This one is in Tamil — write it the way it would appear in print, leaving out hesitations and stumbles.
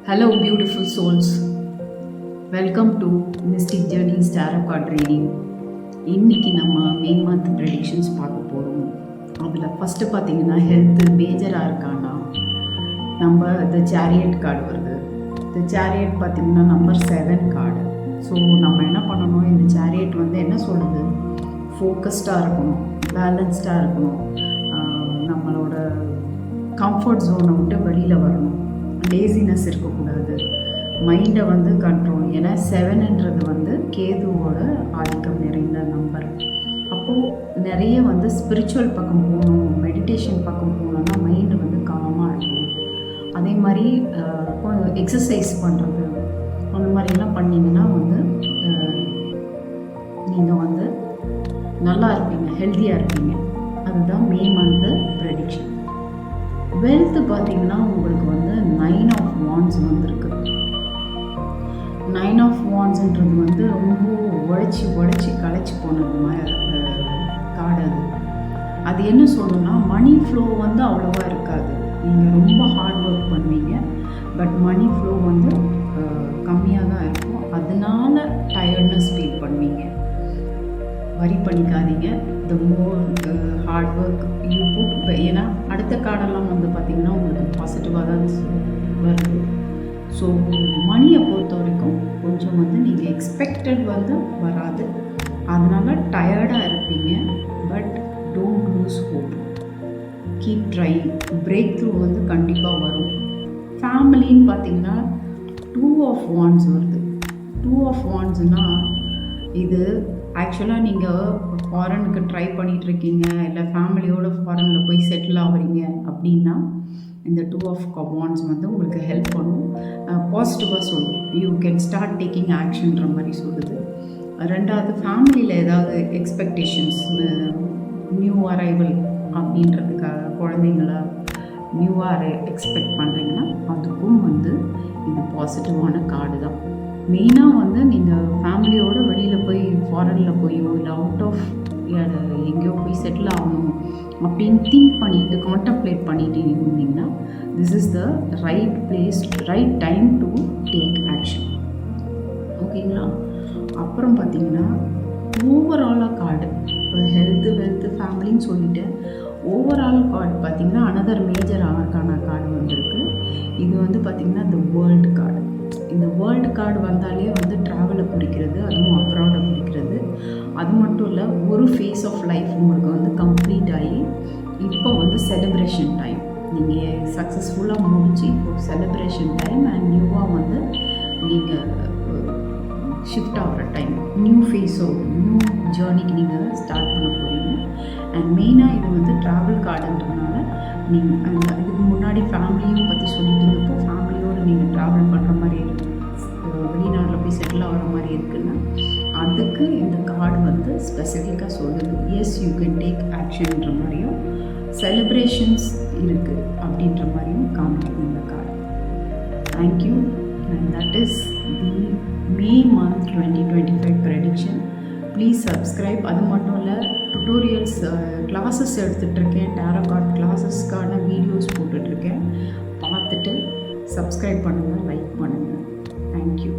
Hello, beautiful souls. Welcome to Mystic Journeys Tarot Card Reading. இன்னைக்கு நம்ம மே மந்த் ப்ரெடிக்ஷன்ஸ் பார்க்க போகிறோம். அதில் ஃபஸ்ட்டு பார்த்தீங்கன்னா ஹெல்த்து மேஜராக இருக்கான்னா நம்ம த சேரியட் கார்டு வருது. த சேரியட் பார்த்திங்கன்னா நம்பர் 7 கார்டு. ஸோ நம்ம என்ன பண்ணணும், இந்த சேரியட் வந்து என்ன சொல்லுது, ஃபோக்கஸ்டாக இருக்கணும், பேலன்ஸ்டாக இருக்கணும், நம்மளோட கம்ஃபர்ட் ஜோனை விட்டு வெளியில் வரணும், லேசினஸ் இருக்கக்கூடாது, மைண்டை வந்து கண்ட்ரோல். ஏன்னா 7ன்றது வந்து கேதுவோட ஆதிக்கம் நிறைந்த நம்பர். அப்போது நிறைய வந்து ஸ்பிரிச்சுவல் பக்கம் போகணும், மெடிடேஷன் பக்கம் போகணுன்னா மைண்டு வந்து காமாக இருக்கும். அதே மாதிரி எக்ஸசைஸ் பண்ணுறது அந்த மாதிரிலாம் பண்ணிங்கன்னா வந்து நீங்கள் வந்து நல்லா இருப்பீங்க, ஹெல்த்தியாக இருப்பீங்க. அதுதான் மே மந்த்து ப்ரெடிக்ஷன். வெல்த்து பார்த்தீங்கன்னா உங்களுக்கு வந்து 9 ஆஃப் வாண்ட்ஸ் வந்திருக்கு. 9 ஆஃப் வாண்ட்ஸுன்றது வந்து ரொம்ப உழைச்சி களைச்சி போனது மாதிரி கார்டு. அது என்ன சொல்லணும்னா, மணி ஃப்ளோ வந்து அவ்வளோவா இருக்காது. நீங்கள் ரொம்ப ஹார்ட் ஒர்க் பண்ணுவீங்க, பட் மணி ஃப்ளோ வந்து கம்மியாக தான் இருக்கும். அதனால டயர்ட்னஸ் ஃபீல் பண்ணுவீங்க. வரி பண்ணிக்காதீங்க. த மோர் ஹார்ட் ஒர்க் யூ புட். ஏன்னா அடுத்த கார்டெல்லாம் வந்து பார்த்திங்கன்னா உங்களுக்கு பாசிட்டிவாக தான் வருது. ஸோ மணியை பொறுத்த வரைக்கும் கொஞ்சம் வந்து நீங்கள் எக்ஸ்பெக்டட் வந்து வராது. அதனால் டயர்டாக இருப்பீங்க. But don't loose hope, keep trying. Break through வந்து கண்டிப்பாக வரும். ஃபேமிலின்னு பார்த்திங்கன்னா 2 ஆஃப் வாண்ட்ஸ் வருது. 2 ஆஃப் வாண்ட்ஸ்னால் இது ஆக்சுவலாக நீங்கள் ஃபாரினுக்கு ட்ரை பண்ணிகிட்ருக்கீங்க, இல்லை ஃபேமிலியோடு ஃபாரினில் போய் செட்டில் ஆகுறீங்க அப்படின்னா இந்த 2 ஆஃப் வாண்ட்ஸ் வந்து உங்களுக்கு ஹெல்ப் பண்ணும். பாசிட்டிவாக சொல்லும். யூ கேன் ஸ்டார்ட் டேக்கிங் ஆக்ஷன்ற மாதிரி சொல்லுது. ரெண்டாவது, ஃபேமிலியில் ஏதாவது எக்ஸ்பெக்டேஷன்ஸ், நியூ அரைவல் அப்படின்றதுக்காக குழந்தைங்கள நியூவாக எக்ஸ்பெக்ட் பண்ணுறீங்கன்னா அதுக்கும் வந்து இது பாசிட்டிவான கார்டு தான். மெயினாக வந்து நீங்கள் ஃபேமிலியோடு வெளியில் போய் ஃபாரினில் போயோ இல்லை அவுட் ஆஃப் எங்கேயோ போய் செட்டில் ஆகணும் அப்படின்னு திங்க் பண்ணிட்டு கான்டம்ப்ளேட் பண்ணிட்டு இருந்தீங்கன்னா this is the right place, right time to take action. ஓகேங்களா? அப்புறம் பார்த்தீங்கன்னா ஓவராலாக கார்டு, இப்போ ஹெல்த்து, வெல்த்து, ஃபேமிலின்னு சொல்லிவிட்டு ஓவரால் கார்டு பார்த்திங்கன்னா அனதர் மேஜர் ஆர்கானா கார்டு வந்திருக்கு. இது வந்து பார்த்திங்கன்னா த வேர்ல்டு கார்டு. இந்த வேர்ல்டு கார்டு வந்தாலே வந்து ட்ராவலை குறிக்கிறது, அதுவும் அப்ராடை குறிக்கிறது. அது மட்டும் இல்லை, ஒரு ஃபேஸ் ஆஃப் லைஃப் உங்களுக்கு வந்து கம்ப்ளீட் ஆகி இப்போ வந்து செலிப்ரேஷன் டைம். நீங்கள் சக்ஸஸ்ஃபுல்லாக முடிச்சு இப்போ செலிப்ரேஷன் டைம் அண்ட் நியூவாக வந்து நீங்கள் ஷிஃப்ட் ஆகிற டைம், நியூ ஃபேஸோ நியூ ஜேர்னிக்கு நீங்கள் ஸ்டார்ட் பண்ண போகிறீங்க. அண்ட் மெயினாக இது வந்து ட்ராவல் கார்டுன்றதுனால நீங்கள் அந்த இதுக்கு முன்னாடி ஃபேமிலியும் பற்றி சொல்லிட்டு இருந்தப்போ ஃபேமிலியோடு நீங்கள் ட்ராவல் பண்ணுற மாதிரி இருக்குது, வெளிநாட்டில் போய் செட்டில் ஆகிற மாதிரி இருக்குன்னா அதுக்கு இந்த கார்டு வந்து ஸ்பெசிஃபிக்காக சொல்லுது. எஸ், யூ கேன் டேக் ஆக்ஷன்ற மாதிரியும் செலிப்ரேஷன்ஸ் இருக்குது அப்படின்ற மாதிரியும் காமிக்குது இந்த card. Thank you. And that is the May month 2025 prediction. Please subscribe. அது மட்டும் இல்லை, டுட்டோரியல்ஸ் கிளாஸஸ் எடுத்துகிட்ருக்கேன், டேரோ கார்ட் கிளாஸஸ்க்கான வீடியோஸ் போட்டுட்ருக்கேன். பார்த்துட்டு சப்ஸ்கிரைப் பண்ணுங்கள், லைக் பண்ணுங்கள். தேங்க்யூ.